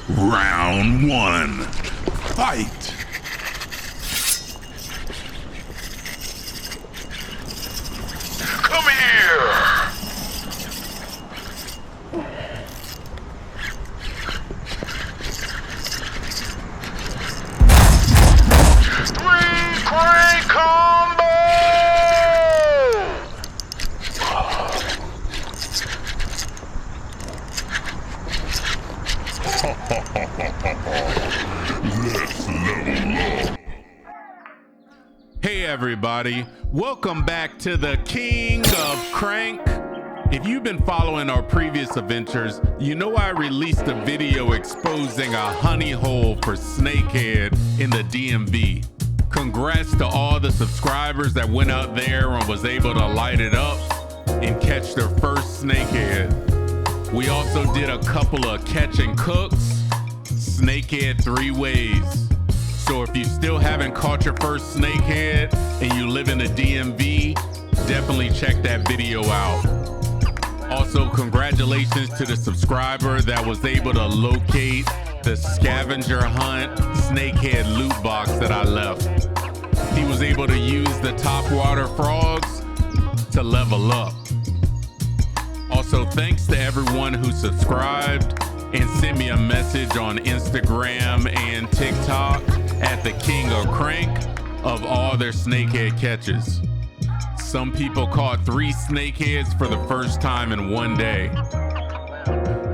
Round one. Fight! Come here! Three crank combo! Let's level up. Hey everybody, welcome back to the King of Crank. If you've been following our previous adventures, you know I released a video exposing a honey hole for snakehead in the DMV. Congrats to all the subscribers that went out there and was able to light it up and catch their first snakehead. We also did a couple of catch and cooks, snakehead 3 ways. So if you still haven't caught your first snakehead and you live in the DMV, definitely check that video out. Also, congratulations to the subscriber that was able to locate the scavenger hunt snakehead loot box that I left. He was able to use the topwater frogs to level up. Also, thanks to everyone who subscribed and sent me a message on Instagram and TikTok at the King of Crank of all their snakehead catches. Some people caught 3 snakeheads for the first time in one day.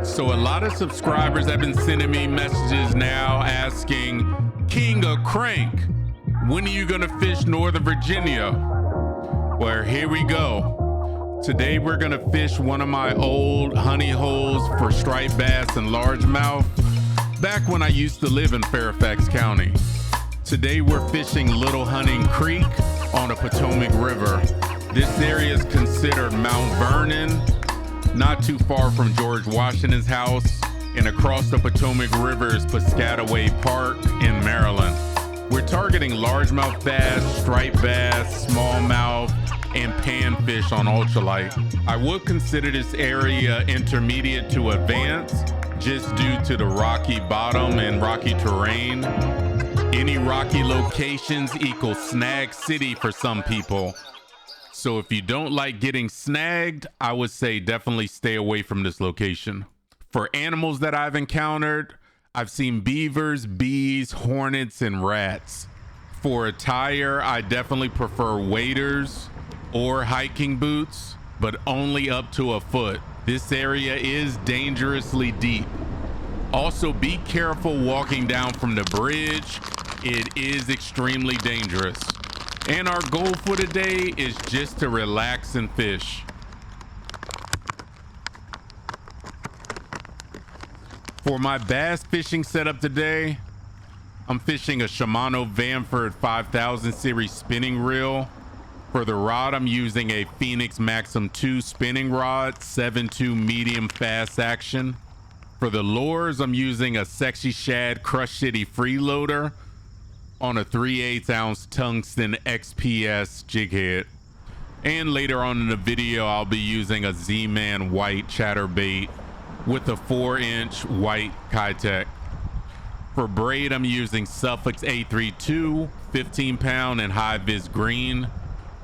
So a lot of subscribers have been sending me messages now asking, King of Crank, when are you gonna fish Northern Virginia? Well, here we go. Today we're gonna fish one of my old honey holes for striped bass and largemouth back when I used to live in Fairfax County. Today we're fishing Little Hunting Creek on the Potomac River. This area is considered Mount Vernon, not too far from George Washington's house, and across the Potomac River is Piscataway Park in Maryland. We're targeting largemouth bass, striped bass, smallmouth, and panfish on ultralight. I would consider this area intermediate to advanced just due to the rocky bottom and rocky terrain. Any rocky locations equal snag city for some people. So if you don't like getting snagged, I would say definitely stay away from this location. For animals that I've encountered, I've seen beavers, bees, hornets, and rats. For ATTIRE, I definitely prefer waders or hiking boots, but only up to a foot. This area is dangerously deep. Also, be careful walking down from the bridge. It is extremely dangerous. And our goal for today is just to relax and fish. For my bass fishing setup today, I'm fishing a Shimano Vanford 5000 series spinning reel. For the rod, I'm using a Phenix Maxim 2 spinning rod, 7.2 medium fast action. For the lures, I'm using a sexy Shad Crushcity Freeloader on a 3/8 ounce Tungsten XPS jighead. And later on in the video, I'll be using a Z-Man white Chatterbait with a 4-inch white Keitech. For braid, I'm using Sufix A32, 15-pound and high-vis green.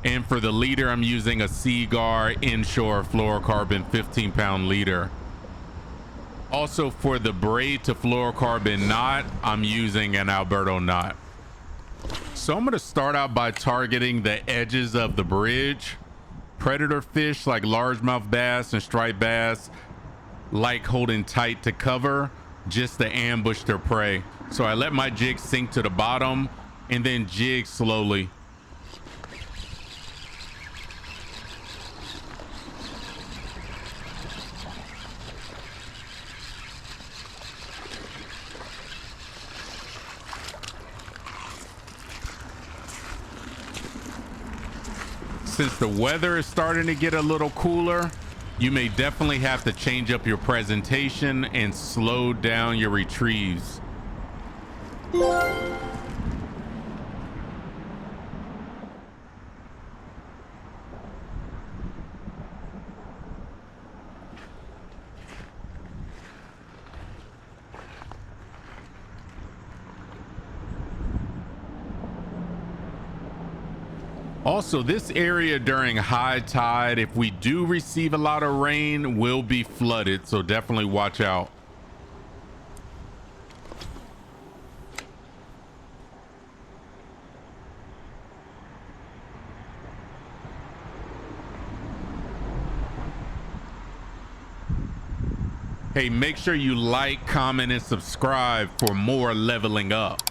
And for the leader, I'm using a Seaguar Inshore Fluorocarbon 15-pound leader. Also, for the braid to fluorocarbon knot, I'm using an Alberto knot. So I'm going to start out by targeting the edges of the bridge. Predator fish like largemouth bass and striped bass like holding tight to cover just to ambush their prey. So I let my jig sink to the bottom and then jig slowly. Since the weather is starting to get a little cooler, you may definitely have to change up your presentation and slow down your retrieves. Also, this area during high tide, if we do receive a lot of rain, will be flooded, so definitely watch out. Hey, make sure you like, comment, and subscribe for more leveling up.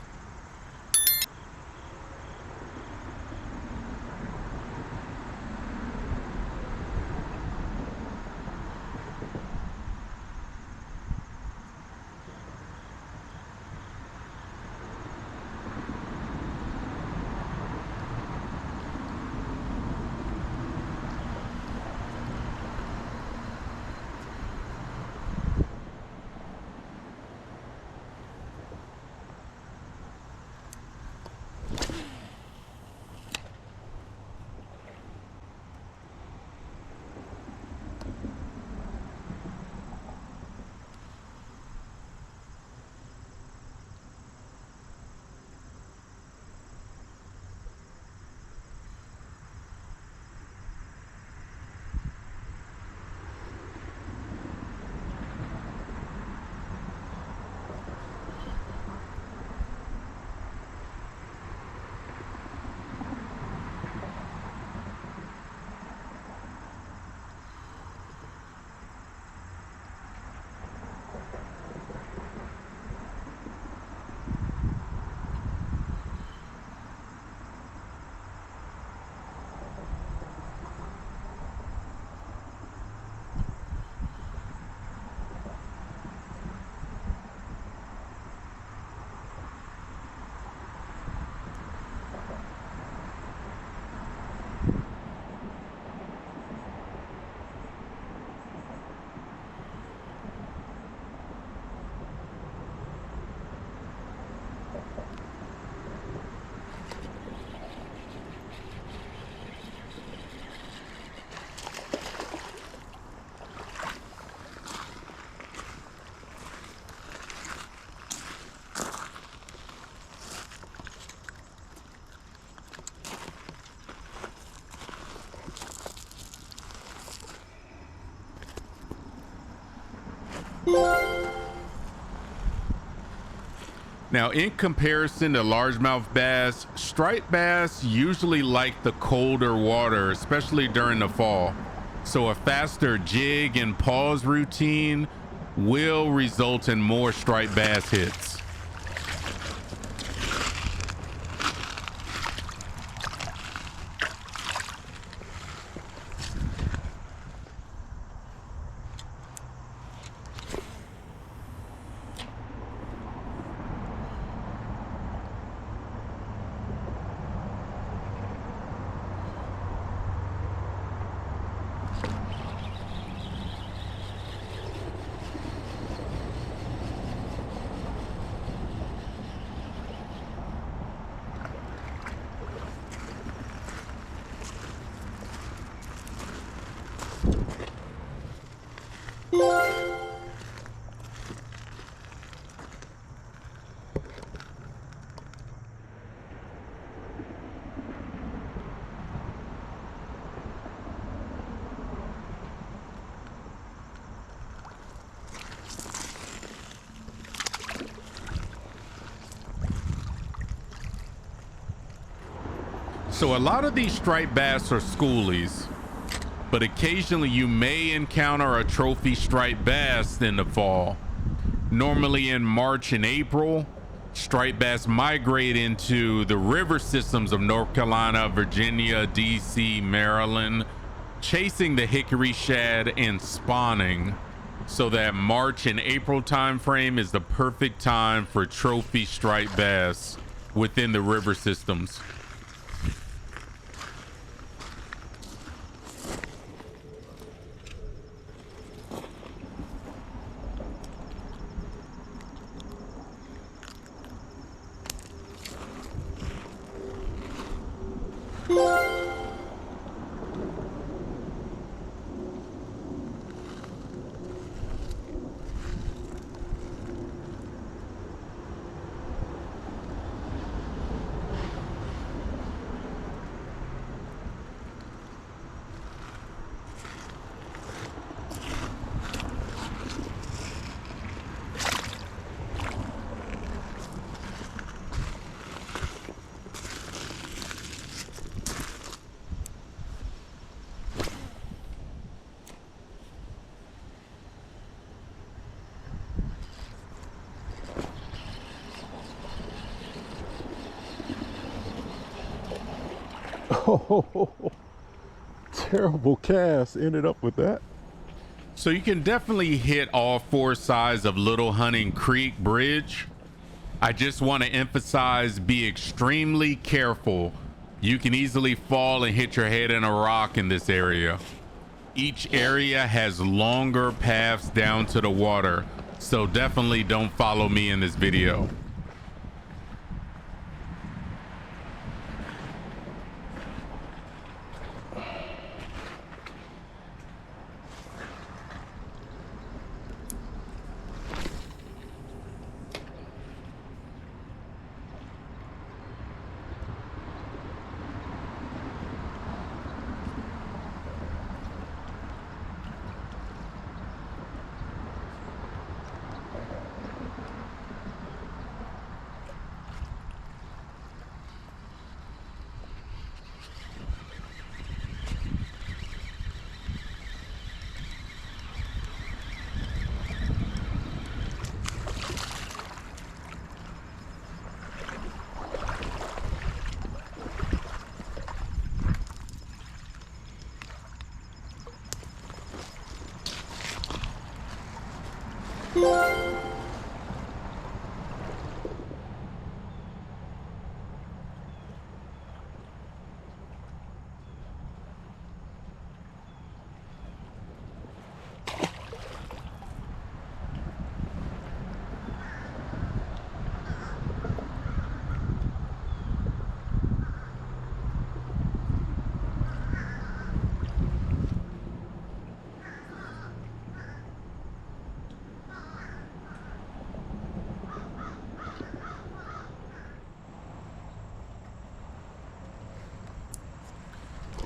Now, in comparison to largemouth bass, striped bass usually like the colder water, especially during the fall. So a faster jig and pause routine will result in more striped bass hits. So a lot of these striped bass are schoolies, but occasionally you may encounter a trophy striped bass in the fall. Normally in March and April, striped bass migrate into the river systems of North Carolina, Virginia, DC, Maryland, chasing the hickory shad and spawning. So that March and April time frame is the perfect time for trophy striped bass within the river systems. Oh, terrible cast. Ended up with that. So you can definitely hit all 4 sides of Little Hunting Creek Bridge. I just want to emphasize, be extremely careful. You can easily fall and hit your head in a rock in this area. Each area has longer paths down to the water, so definitely don't follow me in this video.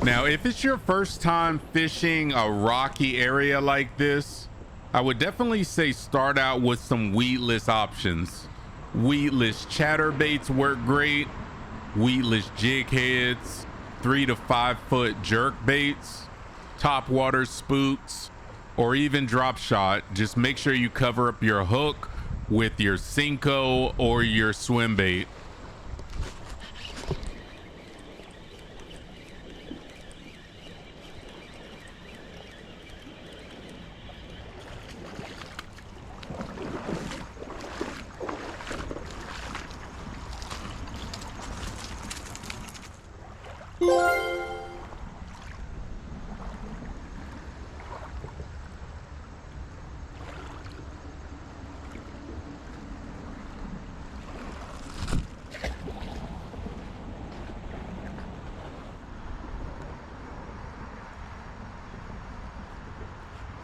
Now, if it's your first time fishing a rocky area like this, I would definitely say start out with some weedless options. Weedless chatterbaits work great. Weedless jigheads, 3 to 5 foot jerk baits, topwater spooks, or even drop shot. Just make sure you cover up your hook with your Cinco or your swim bait.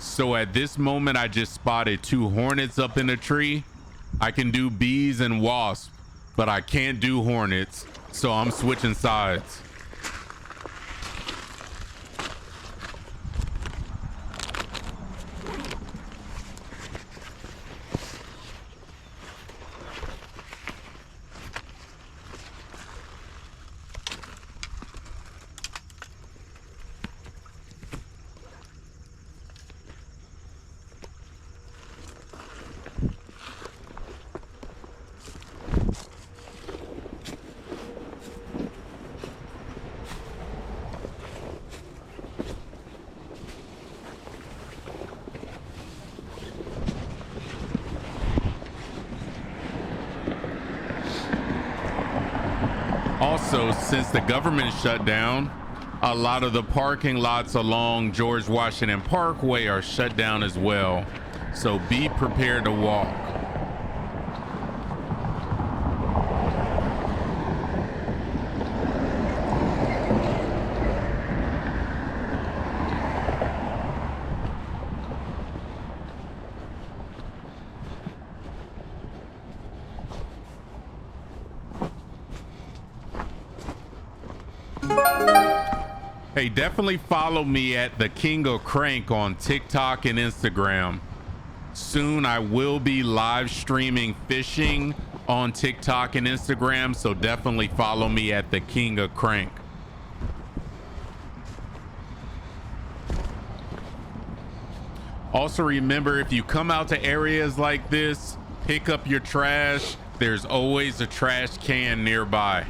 So at this moment, I just spotted 2 hornets up in a tree. I can do bees and wasps, but I can't do hornets, so I'm switching sides. Also, since the government shut down, a lot of the parking lots along George Washington Parkway are shut down as well. So be prepared to walk. Hey, definitely follow me at the King of Crank on TikTok and Instagram. Soon I will be live streaming fishing on TikTok and Instagram, so definitely follow me at the King of Crank. Also remember, if you come out to areas like this, pick up your trash. There's always a trash can nearby.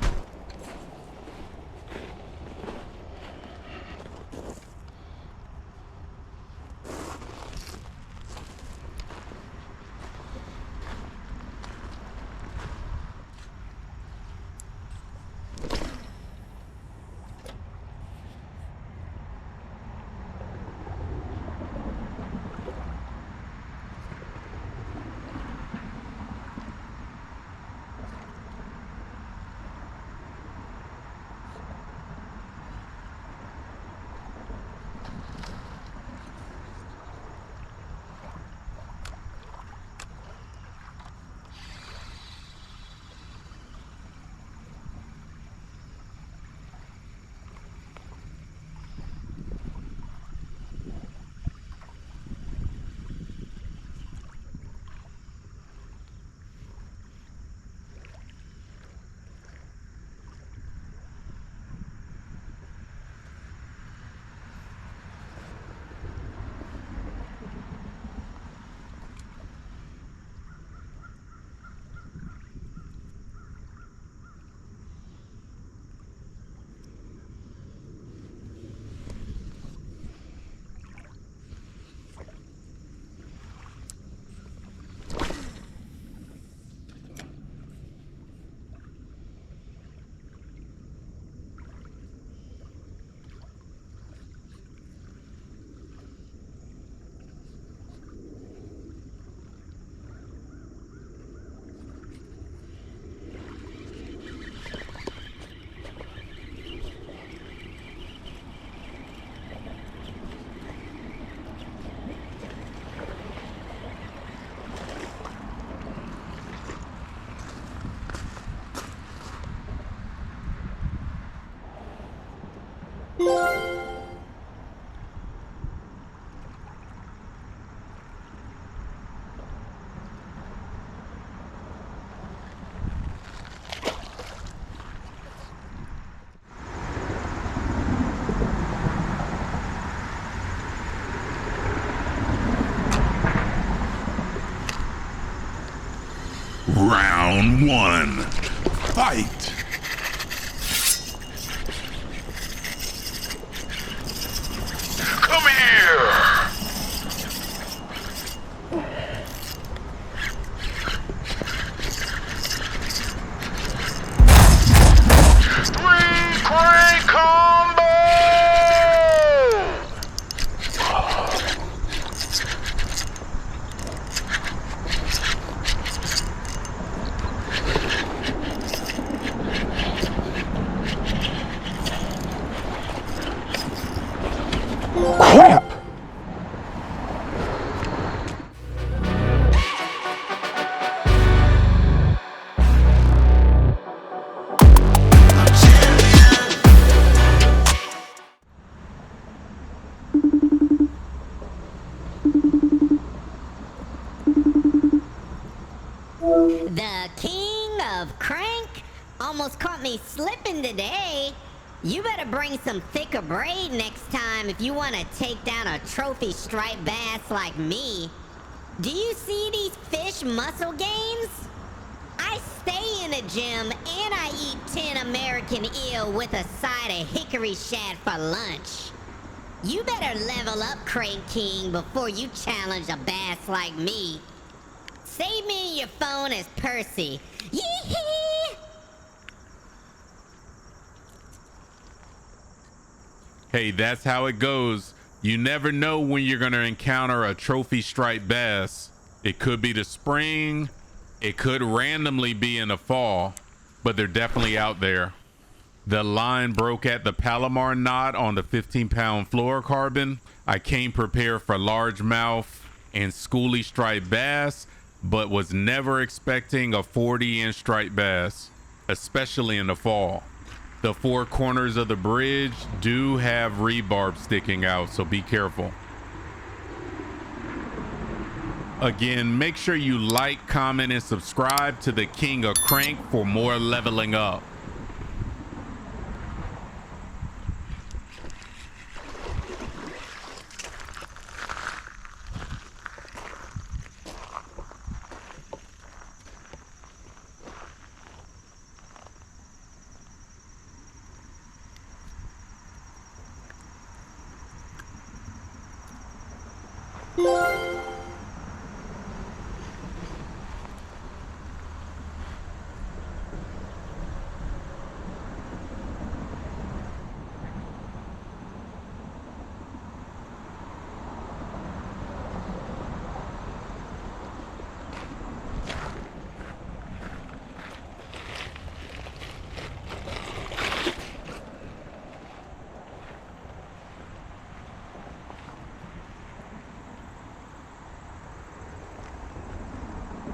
Round one. Fight! Come here! Three crank combo! Crap! The king of crank almost caught me slipping today. You better bring some thicker braid next time if you want to take down a trophy striped bass like me. Do you see these fish muscle gains? I stay in the gym and I eat 10 American eel with a side of hickory shad for lunch. You better level up, Crank King, before you challenge a bass like me. Save me in your phone as Percy. Yee-hee! Hey, that's how it goes. You never know when you're going to encounter a trophy striped bass. It could be the spring. It could randomly be in the fall, but they're definitely out there. The line broke at the Palomar knot on the 15-pound fluorocarbon. I came prepared for largemouth and schoolie striped bass, but was never expecting a 40-inch striped bass, especially in the fall. The four corners of the bridge do have rebarb sticking out, so be careful. Again, make sure you like, comment, and subscribe to the King of Crank for more leveling up.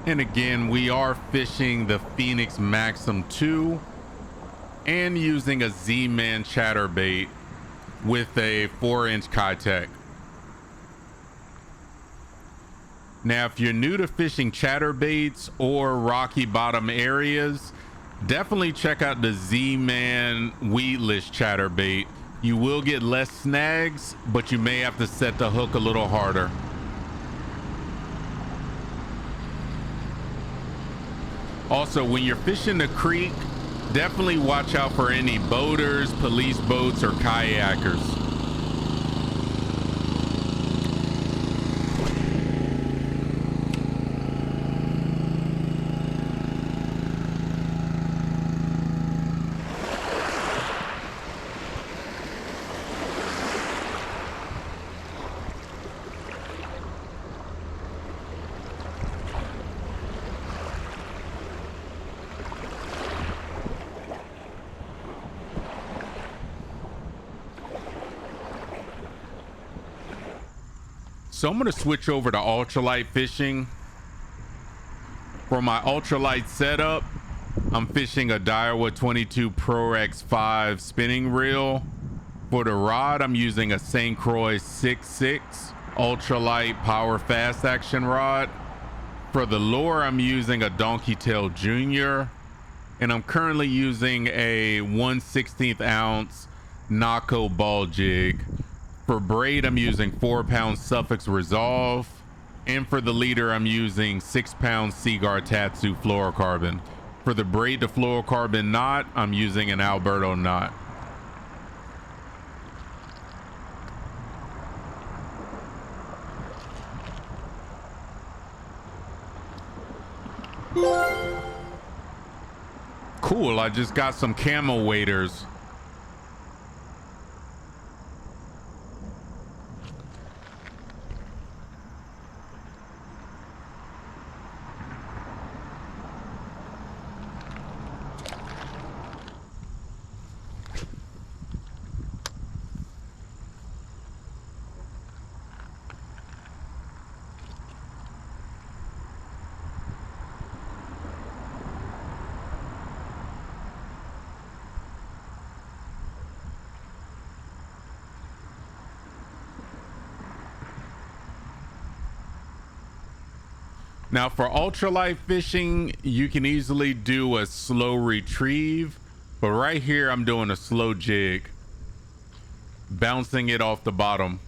And again, we are fishing the Phenix Maxim 2 and using a Z-Man chatterbait with a 4-inch Keitech. Now, if you're new to fishing chatterbaits or rocky bottom areas, definitely check out the Z-Man weedless chatterbait. You will get less snags, but you may have to set the hook a little harder. Also, when you're fishing the creek, definitely watch out for any boaters, police boats, or kayakers. So I'm going to switch over to ultralight fishing. For my ultralight setup, I'm fishing a Daiwa 22 Pro X5 spinning reel. For the rod, I'm using a St. Croix 6.6 ultralight power fast action rod. For the lure, I'm using a Donkey Tail Junior, and I'm currently using a 1/16 ounce Naco ball jig. For braid, I'm using 4-pound Sufix Resolve. And for the leader, I'm using 6-pound Seaguar Tatsu fluorocarbon. For the braid to fluorocarbon knot, I'm using an Alberto knot. Cool, I just got some camo waders. Now for ultralight fishing, you can easily do a slow retrieve, but right here I'm doing a slow jig, bouncing it off the bottom.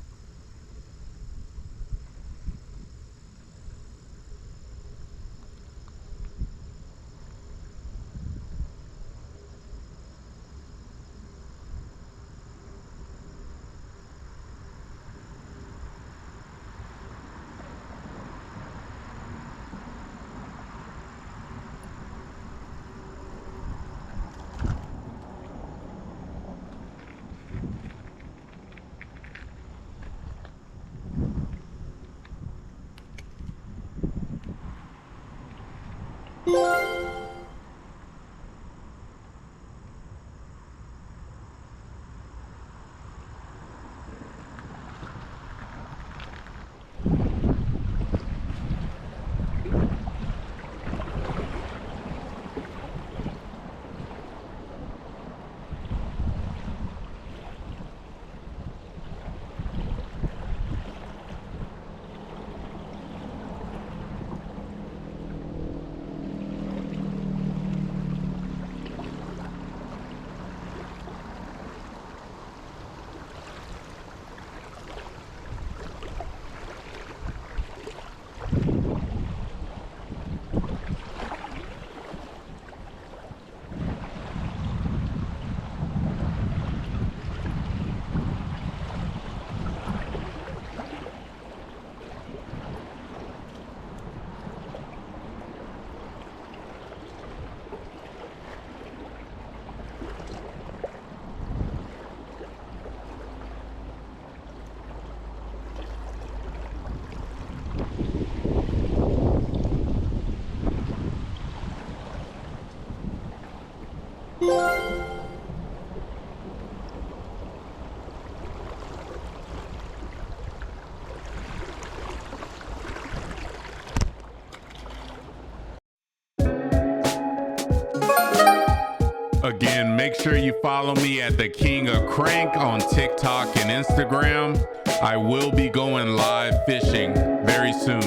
Again, make sure you follow me at the King of Crank on TikTok and Instagram. I will be going live fishing very soon.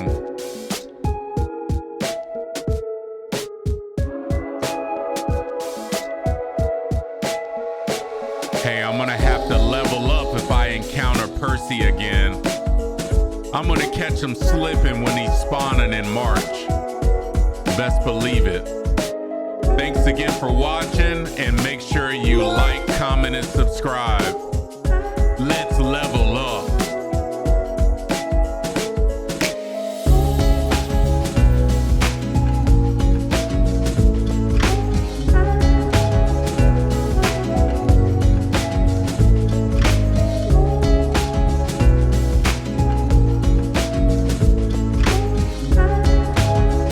Hey, I'm gonna have to level up if I encounter Percy again. I'm gonna catch him slipping when he's spawning in March. Best believe it. Thanks again for watching, and make sure you like, comment, and subscribe. Let's level